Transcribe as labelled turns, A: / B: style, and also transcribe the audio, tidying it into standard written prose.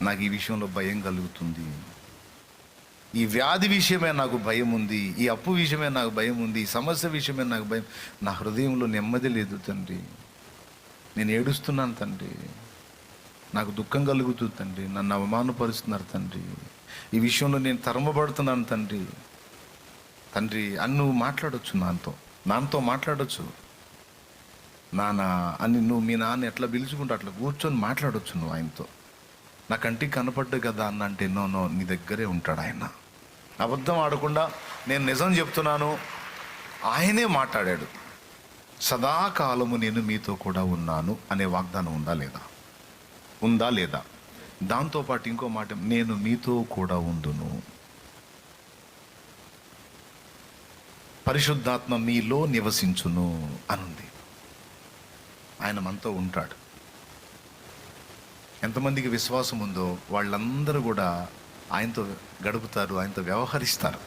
A: నాకు ఈ విషయంలో భయం కలుగుతుంది, ఈ వ్యాధి విషయమే నాకు భయం ఉంది, ఈ అప్పు విషయమే నాకు భయం ఉంది, ఈ సమస్య విషయమే నాకు భయం. నా హృదయంలో నెమ్మది లేదు తండ్రి, నేను ఏడుస్తున్నాను తండ్రి, నాకు దుఃఖం కలుగుతుంది తండ్రి, నన్ను అవమానపరుస్తున్నారు తండ్రి, ఈ విషయంలో నేను తరమబడుతున్నాను తండ్రి. తండ్రి అని నువ్వు మాట్లాడొచ్చు, నాన్నతో మాట్లాడొచ్చు. నాన్న అని నువ్వు మీ నాన్న ఎట్లా పిలుచుకుంటూ అట్లా కూర్చొని మాట్లాడొచ్చు నువ్వు ఆయనతో. నా కంటికి కనపడ్డు కదా అన్న అంటే నో, నీ దగ్గరే ఉంటాడు ఆయన. అబద్ధం ఆడకుండా నేను నిజం చెప్తున్నాను, ఆయనే మాట్లాడాడు. సదాకాలము నేను మీతో కూడా ఉన్నాను అనే వాగ్దానం ఉందా లేదా? దాంతోపాటు ఇంకో మాట, నేను మీతో కూడా ఉందును, పరిశుద్ధాత్మ మీలో నివసించును అనుంది. ఆయన మనతో ఉంటాడు. ఎంతమందికి విశ్వాసం ఉందో వాళ్ళందరూ కూడా ఆయనతో గడుపుతారు, ఆయనతో వ్యవహరిస్తారు.